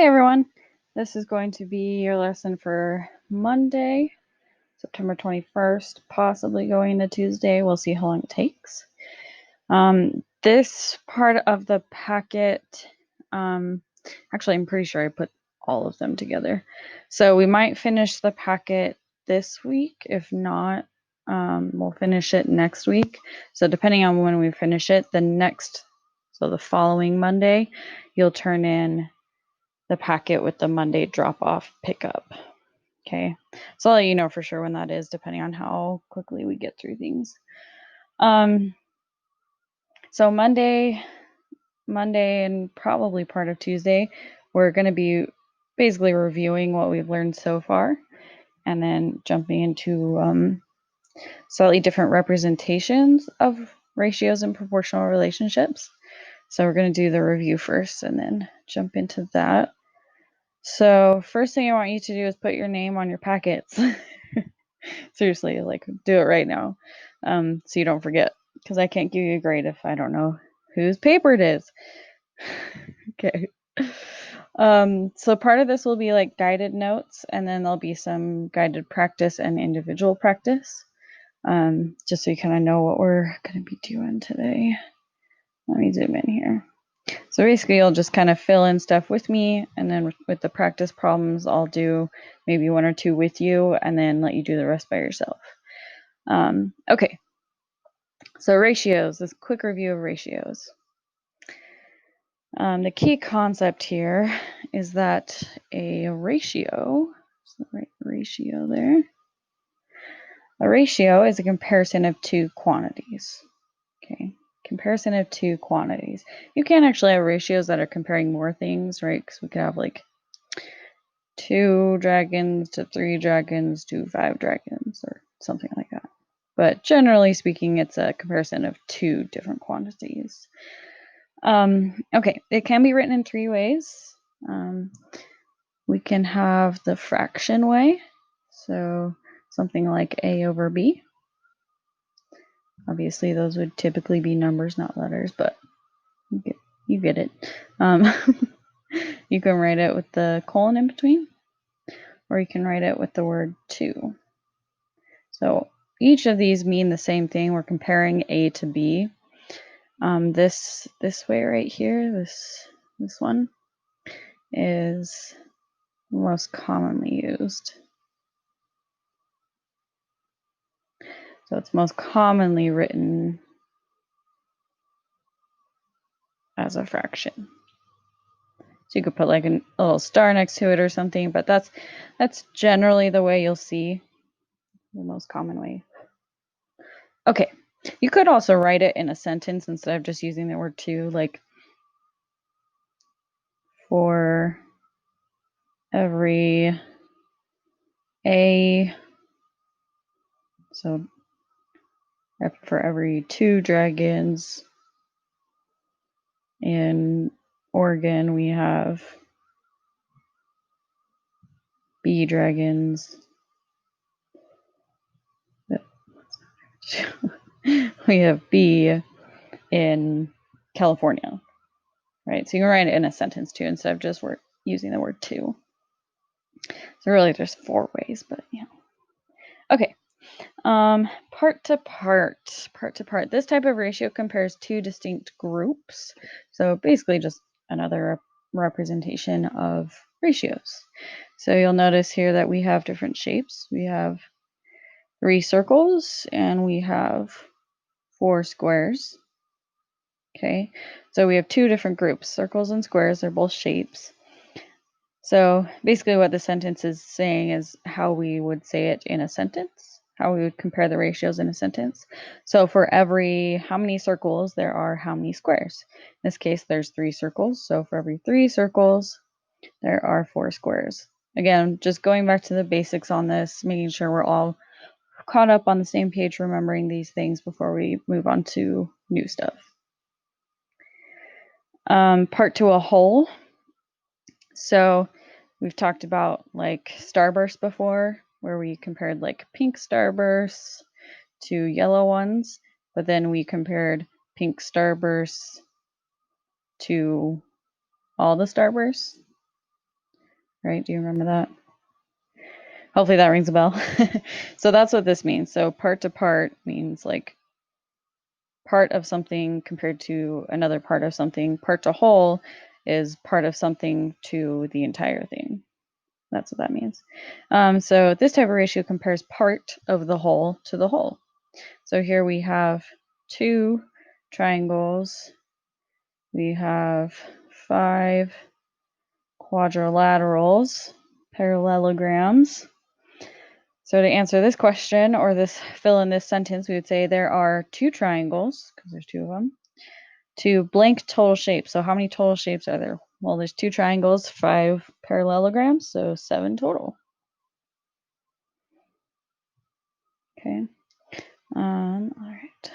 Hey everyone, this is going to be your lesson for Monday, September 21st, possibly going to Tuesday. We'll see how long it takes. This part of the packet, actually, I'm pretty sure I put all of them together. So we might finish the packet this week. If not, we'll finish it next week. So depending on when we finish it, the following Monday, you'll turn in the packet with the Monday drop-off pickup. Okay, so I'll let you know for sure when that is, depending on how quickly we get through things. So Monday and probably part of Tuesday, we're going to be basically reviewing what we've learned so far, and then jumping into slightly different representations of ratios and proportional relationships. So we're going to do the review first and then jump into that. So first thing I want you to do is put your name on your packets. Seriously, like do it right now, so you don't forget, because I can't give you a grade if I don't know whose paper it is. Okay. So part of this will be like guided notes, and then there'll be some guided practice and individual practice, just so you kind of know what we're going to be doing today. Let me zoom in here. So basically, you'll just kind of fill in stuff with me, and then with the practice problems, I'll do maybe one or two with you, and then let you do the rest by yourself. Okay, so ratios, this quick review of ratios. The key concept here is that a ratio, is the right ratio there? A ratio is a comparison of two quantities. Okay, comparison of two quantities. You can actually have ratios that are comparing more things, right? Because we could have like 2 dragons to 3 dragons to 5 dragons or something like that. But generally speaking, it's a comparison of two different quantities. Okay, it can be written in 3 ways. We can have the fraction way, so something like A over B. Obviously, those would typically be numbers, not letters, but you get it. You can write it with the colon in between, or you can write it with the word 2. So each of these mean the same thing. We're comparing A to B. This way right here, this one is most commonly used. So it's most commonly written as a fraction. So you could put like a little star next to it or something, but that's generally the way you'll see, the most common way. Okay, you could also write it in a sentence instead of just using the word 2, like for every A, so for every 2 dragons in Oregon, we have B dragons. We have B in California, right? So you can write it in a sentence too, instead of just using the word 2. So really there's 4 ways, but yeah. Okay, part to part. This type of ratio compares 2 distinct groups. So basically just another representation of ratios. So you'll notice here that we have different shapes. We have 3 circles and we have 4 squares. Okay, so we have 2 different groups, circles and squares. They're both shapes. So basically what the sentence is saying is how we would say it in a sentence, how we would compare the ratios in a sentence. So for every how many circles, there are how many squares. In this case, there's 3 circles. So for every 3 circles, there are 4 squares. Again, just going back to the basics on this, making sure we're all caught up on the same page, remembering these things before we move on to new stuff. Part to a whole. So we've talked about like starbursts before, where we compared like pink starbursts to yellow ones, but then we compared pink starbursts to all the starbursts. right? Do you remember that? Hopefully that rings a bell. So that's what this means. So part to part means like part of something compared to another part of something. Part to whole is part of something to the entire thing. That's what that means. So this type of ratio compares part of the whole to the whole. So here we have 2 triangles. We have 5 quadrilaterals, parallelograms. So to answer this question or this fill in this sentence, we would say there are 2 triangles, because there's 2 of them, 2 blank total shapes. So how many total shapes are there? Well, there's 2 triangles, 5 parallelograms, so 7 total. Okay. All right.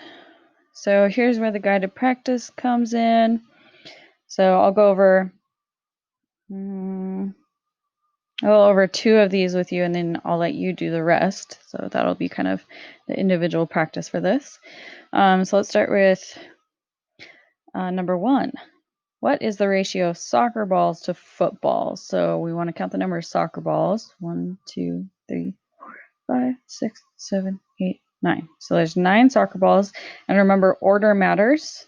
So here's where the guided practice comes in. So I'll go over 2 of these with you, and then I'll let you do the rest. So that'll be kind of the individual practice for this. So let's start with number 1. What is the ratio of soccer balls to footballs? So we want to count the number of soccer balls. 1, 2, 3, 4, 5, 6, 7, 8, 9. So there's 9 soccer balls. And remember, order matters.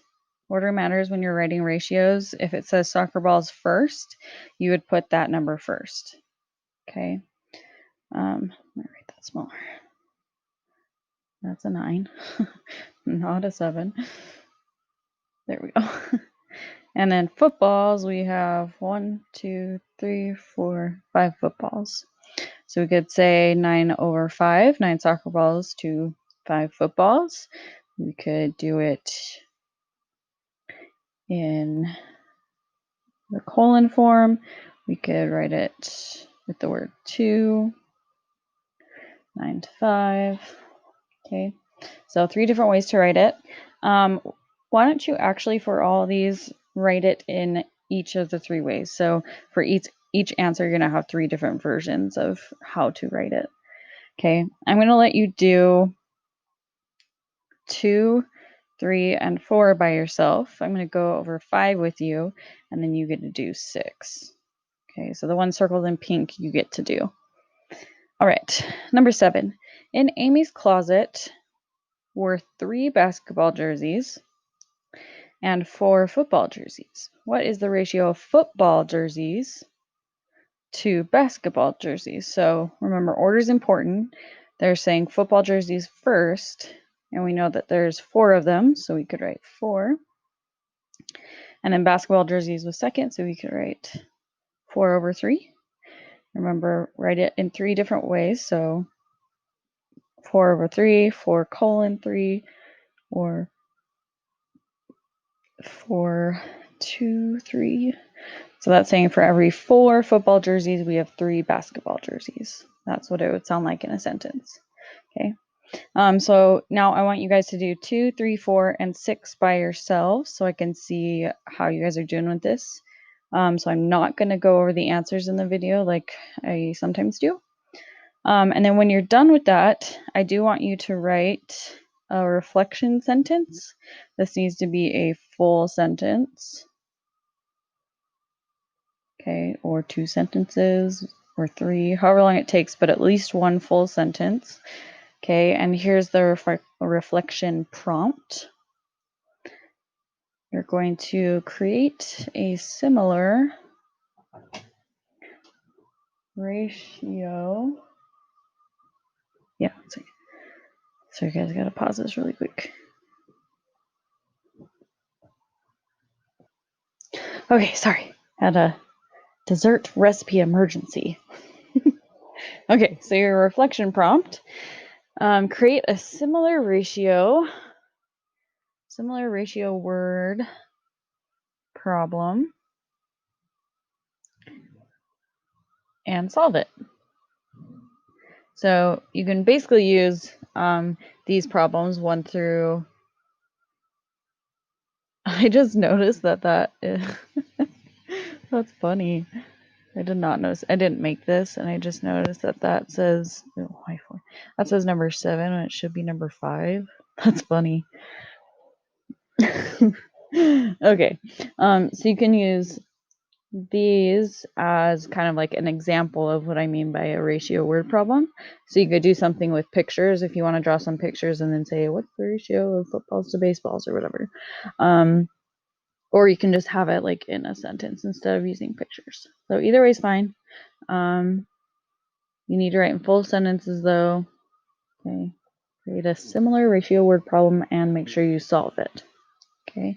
Order matters when you're writing ratios. If it says soccer balls first, you would put that number first. Okay. I'm going to write that smaller. That's a 9, not a 7. There we go. And then footballs, we have 1, 2, 3, 4, 5 footballs. So we could say 9 over 5, 9 soccer balls to 5 footballs. We could do it in the colon form. We could write it with the word 2, 9 to 5. Okay, so 3 different ways to write it. Why don't you actually, for all of these, write it in each of the 3 ways? So for each answer, you're going to have 3 different versions of how to write it. Okay, I'm going to let you do 2, 3, and 4 by yourself. I'm going to go over 5 with you, and then you get to do 6. Okay, so the one circled in pink you get to do. All right, number 7. In Amy's closet were 3 basketball jerseys and 4 football jerseys. What is the ratio of football jerseys to basketball jerseys? So remember, order is important. They're saying football jerseys first, and we know that there's 4 of them, so we could write 4. And then basketball jerseys was second, so we could write 4 over 3. Remember, write it in 3 different ways. So 4 over 3, 4 colon 3, or 4, 2, 3. So that's saying for every 4 football jerseys, we have 3 basketball jerseys. That's what it would sound like in a sentence. Okay. So now I want you guys to do 2, 3, 4, and 6 by yourselves so I can see how you guys are doing with this. So I'm not going to go over the answers in the video like I sometimes do. And then when you're done with that, I do want you to write a reflection sentence. This needs to be a full sentence. Okay, or 2 sentences, or 3, however long it takes, but at least 1 full sentence. Okay, and here's the reflection prompt. You're going to create a similar ratio. Yeah, so you guys gotta pause this really quick. Okay, sorry, had a dessert recipe emergency. Okay, so your reflection prompt, create a similar ratio word problem and solve it. So you can basically use these problems 1 through. I just noticed that that's funny. I did not notice. I didn't make this, and I just noticed that says that says number 7, and it should be number 5. That's funny. Okay, so you can use these as kind of like an example of what I mean by a ratio word problem. So you could do something with pictures if you want to draw some pictures and then say, what's the ratio of footballs to baseballs or whatever. Or you can just have it like in a sentence instead of using pictures. So either way is fine. You need to write in full sentences though. Okay. Create a similar ratio word problem and make sure you solve it. Okay.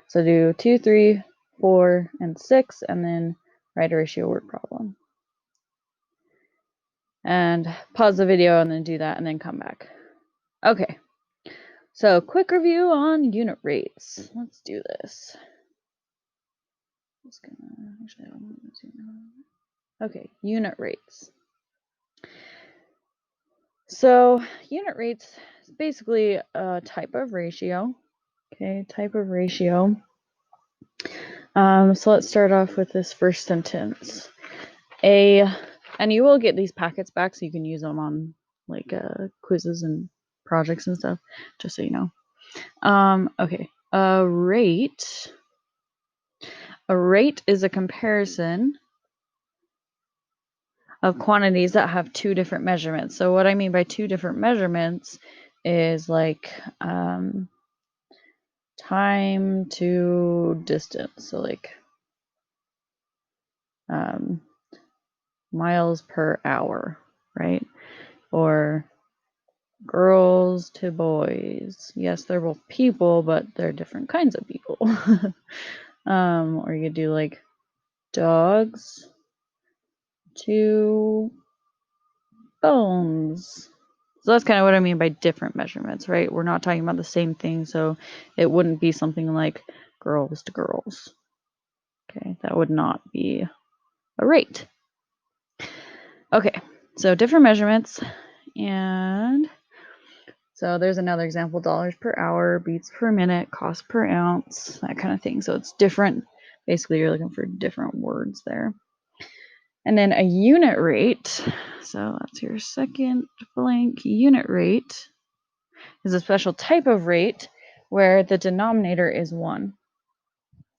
So do 2, 3, 4, and 6, and then write a ratio word problem. And pause the video and then do that and then come back. Okay. So quick review on unit rates. Let's do this. Okay, unit rates. So unit rates is basically a type of ratio. Okay, type of ratio. So let's start off with this first sentence. And you will get these packets back so you can use them on like quizzes and projects and stuff, just so you know. Okay, a rate is a comparison of quantities that have two different measurements. So what I mean by two different measurements is like time to distance. So like miles per hour, right? Or girls to boys. Yes, they're both people, but they're different kinds of people. Or you could do like dogs to bones. So that's kind of what I mean by different measurements, right? We're not talking about the same thing, so it wouldn't be something like girls to girls. Okay, that would not be a rate. Okay, so different measurements, and so there's another example, dollars per hour, beats per minute, cost per ounce, that kind of thing. So it's different. Basically, you're looking for different words there. And then a unit rate, so that's your second blank. Unit rate is a special type of rate where the denominator is 1.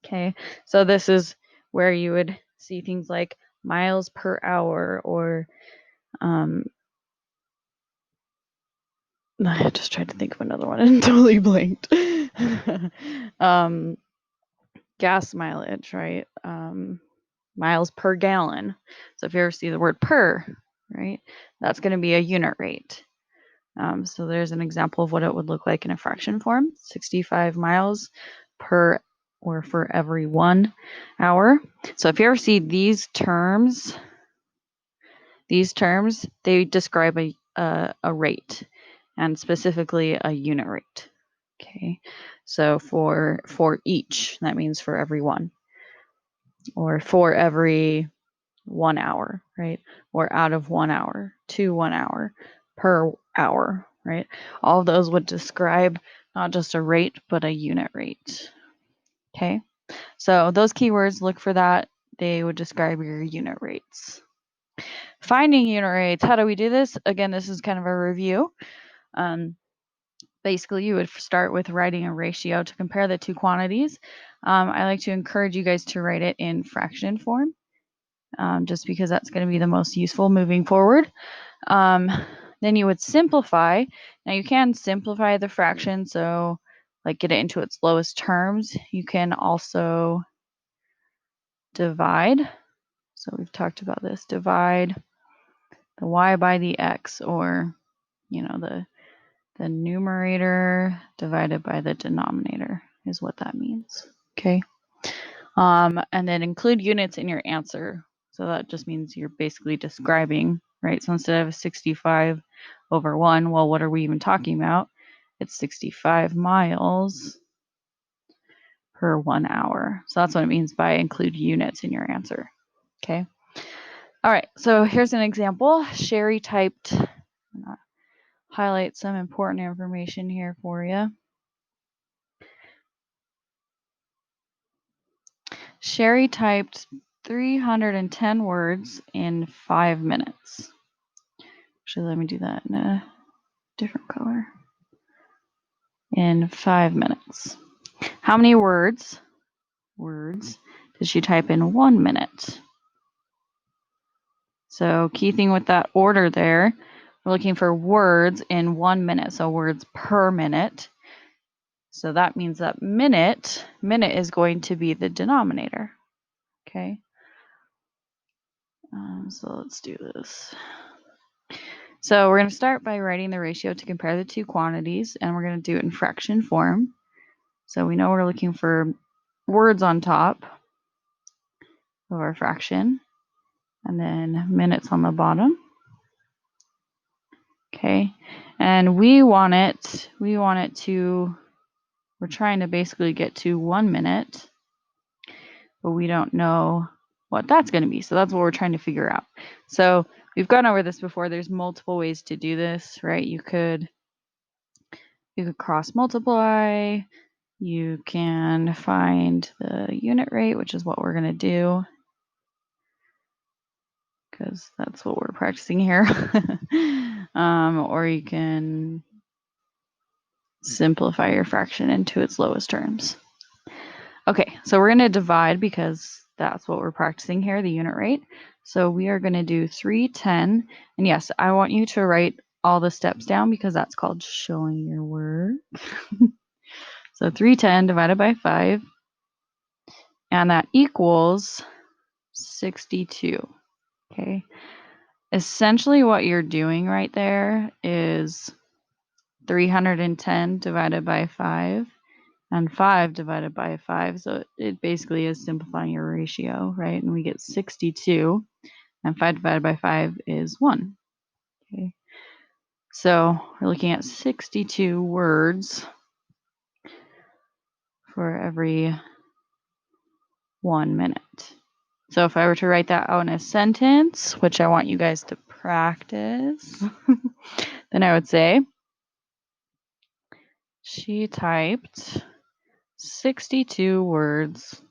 Okay, so this is where you would see things like miles per hour or I just tried to think of another one and totally blanked. Gas mileage, right? Miles per gallon. So if you ever see the word per, right, that's going to be a unit rate. So there's an example of what it would look like in a fraction form. 65 miles per or for every 1 hour. So if you ever see these terms, they describe a rate, and specifically a unit rate. Okay, so for each, that means for every one, or for every 1 hour, right? Or out of 1 hour, to 1 hour, per hour, right? All of those would describe not just a rate, but a unit rate. Okay, so those keywords, look for that. They would describe your unit rates. Finding unit rates, how do we do this? Again, this is kind of a review. Basically, you would start with writing a ratio to compare the two quantities. I like to encourage you guys to write it in fraction form, just because that's going to be the most useful moving forward. Then you would simplify. Now you can simplify the fraction, so like get it into its lowest terms. You can also divide. So we've talked about this. Divide the y by the x, or the numerator divided by the denominator is what that means. Okay. And then include units in your answer. So that just means you're basically describing, right? So instead of 65 over 1, well, what are we even talking about? It's 65 miles per 1 hour. So that's what it means by include units in your answer. Okay. All right. So here's an example. Sherry typed, highlight some important information here for you. Sherry typed 310 words in 5 minutes. Actually, let me do that in a different color. In 5 minutes. How many words did is you type in 1 minute. So key thing with that order there, we're looking for words in 1 minute, so words per minute. So that means that minute is going to be the denominator. Okay. So let's do this. So we're going to start by writing the ratio to compare the two quantities, and we're going to do it in fraction form. So we know we're looking for words on top of our fraction, and then minutes on the bottom. Okay, and we want it to, we're trying to basically get to 1 minute, but we don't know what that's going to be. So that's what we're trying to figure out. So we've gone over this before. There's multiple ways to do this, right? You could cross multiply. You can find the unit rate, which is what we're going to do, because that's what we're practicing here. Or you can simplify your fraction into its lowest terms. Okay, so we're going to divide because that's what we're practicing here, the unit rate. So we are going to do 310. And yes, I want you to write all the steps down because that's called showing your work. So 310 divided by 5. And that equals 62. Okay. Essentially what you're doing right there is 310 divided by 5 and 5 divided by 5. So it basically is simplifying your ratio, right? And we get 62, and 5 divided by 5 is 1. Okay. So we're looking at 62 words for every 1 minute. So if I were to write that out in a sentence, which I want you guys to practice, then I would say, she typed 62 words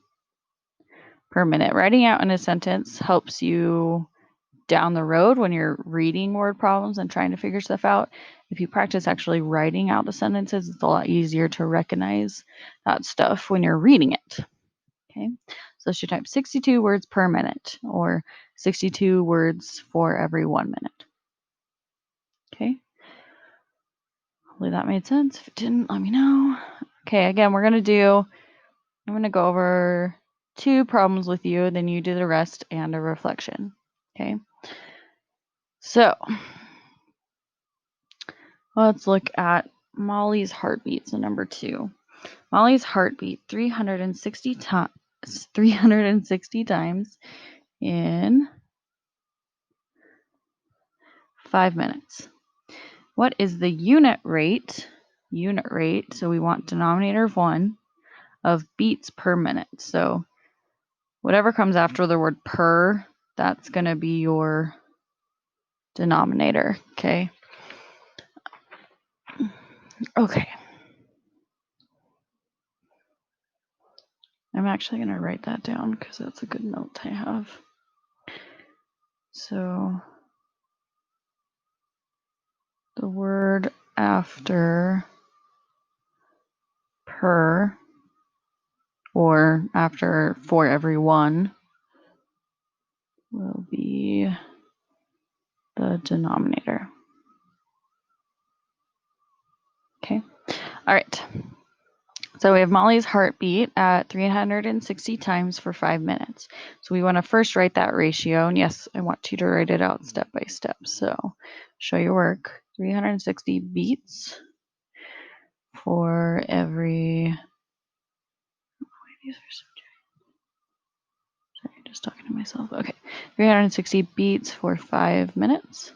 per minute. Writing out in a sentence helps you down the road when you're reading word problems and trying to figure stuff out. If you practice actually writing out the sentences, it's a lot easier to recognize that stuff when you're reading it. Okay, so she typed 62 words per minute, or 62 words for every 1 minute. Okay, hopefully that made sense. If it didn't, let me know. Okay, again, I'm going to go over 2 problems with you, then you do the rest and a reflection. Okay, so let's look at Molly's heartbeat, so number 2. Molly's heartbeat 360 times in 5 minutes. What is the unit rate, so we want denominator of 1, of beats per minute. So whatever comes after the word per, that's going to be your denominator, okay? Okay. I'm actually going to write that down because that's a good note I have. So the word after per, or after for every 1, will be the denominator. Okay. All right. So we have Molly's heartbeat at 360 times for 5 minutes. So we want to first write that ratio. And yes, I want you to write it out step by step. So show your work. 360 beats for every... Sorry, just talking to myself. Okay. 360 beats for 5 minutes.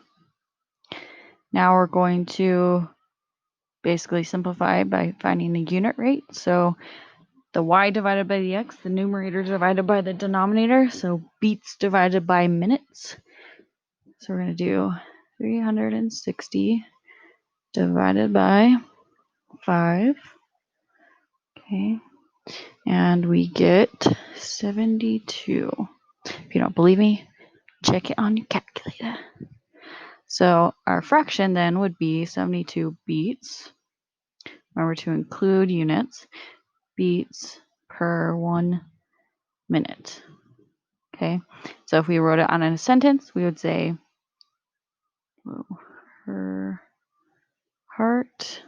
Now we're going to basically simplify by finding the unit rate. So the y divided by the x, the numerator divided by the denominator, so beats divided by minutes. So we're going to do 360 divided by 5. Okay, and we get 72. If you don't believe me, check it on your calculator. So our fraction then would be 72 beats. Remember to include units. Beats per 1 minute. Okay, so if we wrote it on in a sentence, we would say, her heart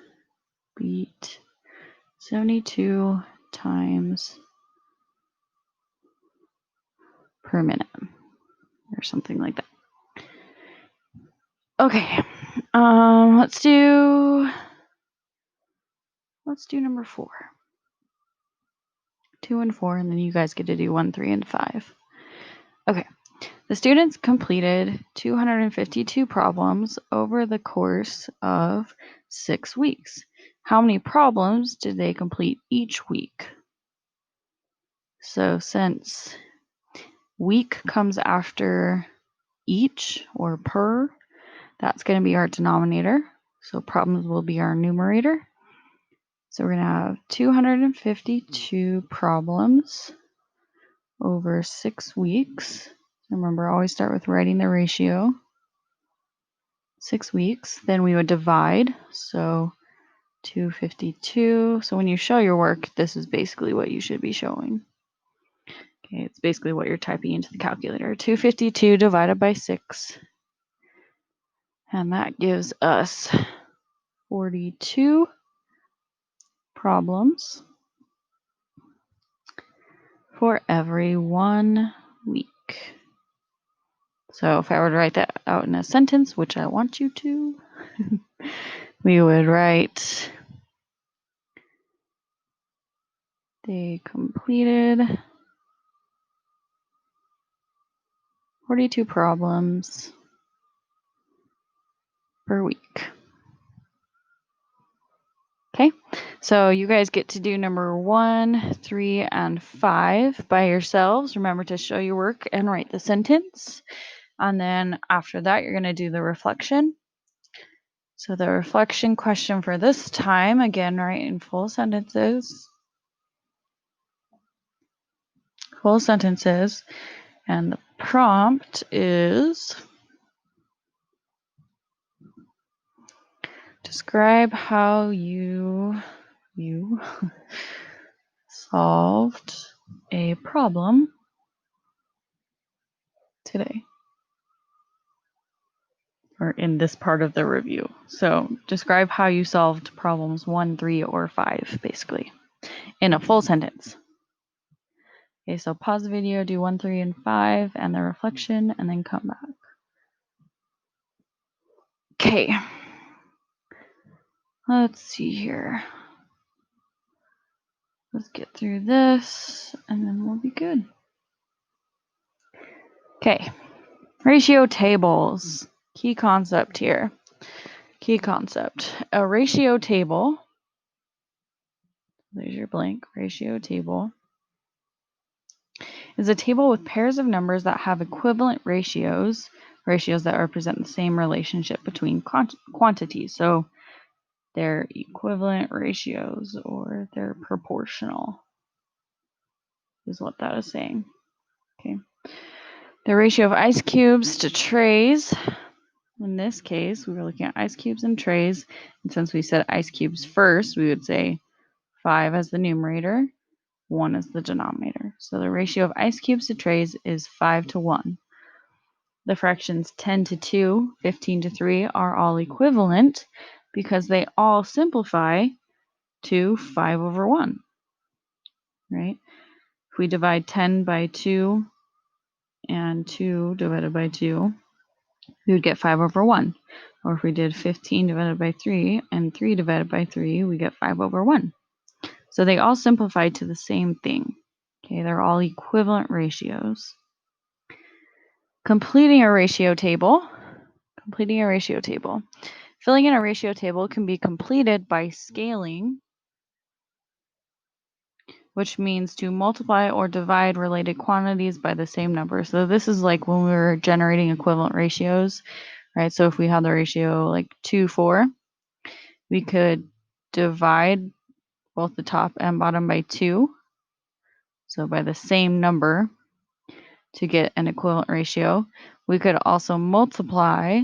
beat 72 times per minute, or something like that. Okay, let's do number 4. 2 and 4, and then you guys get to do 1, 3, and 5. Okay, the students completed 252 problems over the course of 6 weeks. How many problems did they complete each week? So since week comes after each or per, that's going to be our denominator. So problems will be our numerator. So we're going to have 252 problems over 6 weeks. Remember, always start with writing the ratio. 6 weeks. Then we would divide. So 252. So when you show your work, this is basically what you should be showing. Okay, it's basically what you're typing into the calculator. 252 divided by 6. And that gives us 42 problems for every 1 week. So if I were to write that out in a sentence, which I want you to, we would write, they completed 42 problems per week. Okay, so you guys get to do number 1, 3, and 5 by yourselves. Remember to show your work and write the sentence. And then after that, you're going to do the reflection. So the reflection question for this time, again, write in full sentences. Full sentences. And the prompt is, describe how you solved a problem today, or in this part of the review. So describe how you solved problems 1, 3, or 5, basically, in a full sentence. Okay, so pause the video, do 1, 3, and 5, and the reflection, and then come back. Okay, let's see here. Let's get through this, and then we'll be good. Okay, ratio tables. Key concept here. Key concept. A ratio table, there's your blank, ratio table, is a table with pairs of numbers that have equivalent ratios that represent the same relationship between quantities. So they're equivalent ratios, or they're proportional, is what that is saying. Okay. The ratio of ice cubes to trays. In this case, we were looking at ice cubes and trays. And since we said ice cubes first, we would say 5 as the numerator, 1 as the denominator. So the ratio of ice cubes to trays is 5 to 1. The fractions 10 to 2, 15 to 3 are all equivalent because they all simplify to 5 over 1, right? If we divide 10 by 2 and 2 divided by 2, we would get 5 over 1. Or if we did 15 divided by 3 and 3 divided by 3, we get 5 over 1. So they all simplify to the same thing. Okay, they're all equivalent ratios. Completing a ratio table. Filling in a ratio table can be completed by scaling, which means to multiply or divide related quantities by the same number. So this is like when we were generating equivalent ratios, right? So if we had the ratio like 2, 4, we could divide both the top and bottom by 2, so by the same number, to get an equivalent ratio. We could also multiply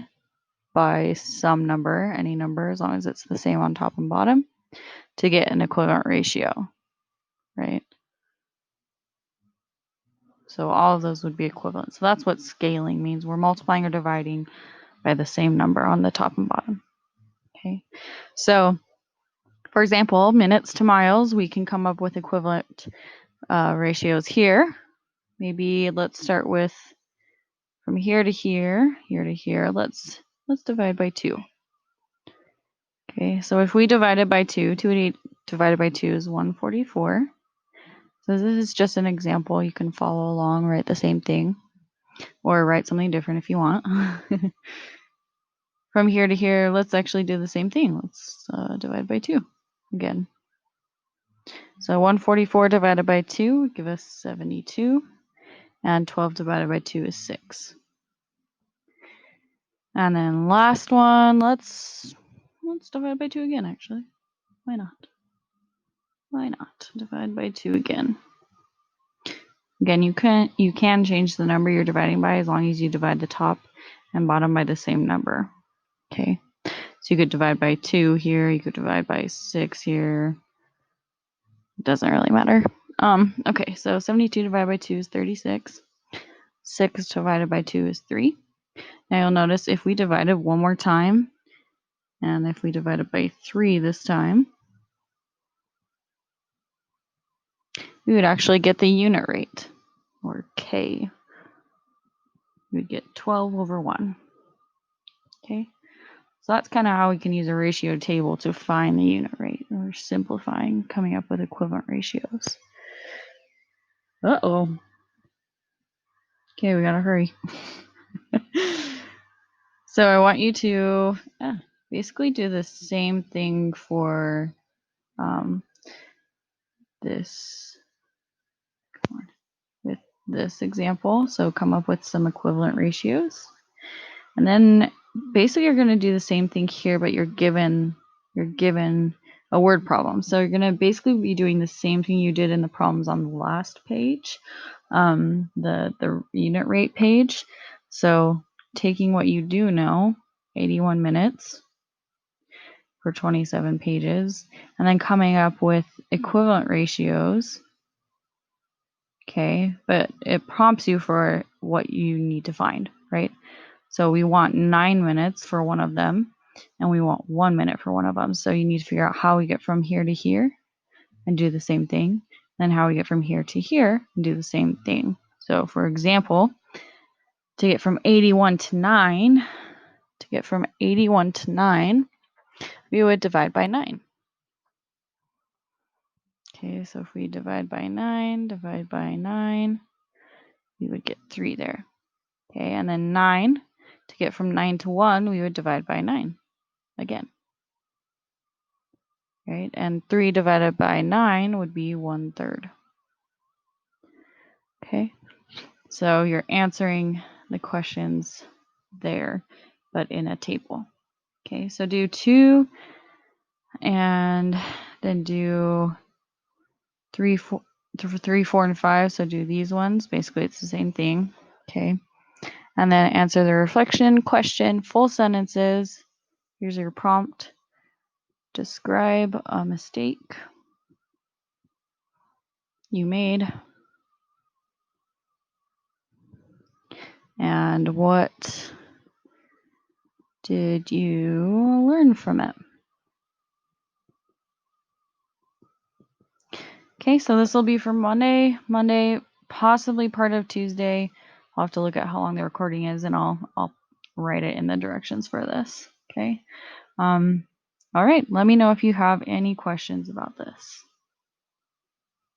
by some number, any number, as long as it's the same on top and bottom, to get an equivalent ratio, right? So all of those would be equivalent. So that's what scaling means. We're multiplying or dividing by the same number on the top and bottom. Okay. So for example, minutes to miles, we can come up with equivalent ratios here. Maybe let's start with from here to here, here to here. Let's divide by 2. Okay, so if we divide it by 2, 2 divided by 2 is 144. So this is just an example. You can follow along, write the same thing, or write something different if you want. From here to here, let's actually do the same thing. Let's divide by 2 again. So 144 divided by 2 would give us 72, and 12 divided by 2 is 6. And then last one, let's divide by 2 again, actually. Why not? Why not? Divide by 2 again. Again, you can change the number you're dividing by as long as you divide the top and bottom by the same number. Okay. So you could divide by 2 here, you could divide by 6 here. It doesn't really matter. Okay, so 72 divided by 2 is 36. 6 divided by 2 is 3. Now you'll notice if we divide it one more time, and if we divide it by 3 this time, we would actually get the unit rate, or K. We would get 12 over 1. Okay, so that's kind of how we can use a ratio table to find the unit rate. We're simplifying, coming up with equivalent ratios. Uh-oh. Okay, we gotta hurry. So I want you to basically do the same thing for this with this example. So come up with some equivalent ratios. And then basically you're going to do the same thing here, but you're given a word problem. So you're going to basically be doing the same thing you did in the problems on the last page, the unit rate page. So taking what you do know, 81 minutes for 27 pages, and then coming up with equivalent ratios. Okay, but it prompts you for what you need to find, right? So we want 9 minutes for one of them, and we want 1 minute for one of them. So you need to figure out how we get from here to here and do the same thing, then how we get from here to here and do the same thing. So for example, to get from 81 to 9, we would divide by 9. Okay, so if we divide by 9, we would get 3 there. Okay, and then 9, to get from 9 to 1, we would divide by 9 again. Right, and 3 divided by 9 would be 1/3. Okay, so you're answering the questions there, but in a table. Okay, so do 2 and then do 3, 4, and 5. So do these ones. Basically, it's the same thing. Okay, and then answer the reflection question, full sentences. Here's your prompt. Describe a mistake you made and what did you learn from it? Okay, so this will be for Monday, possibly part of Tuesday. I'll have to look at how long the recording is, and I'll write it in the directions for this. Okay. All right. Let me know if you have any questions about this.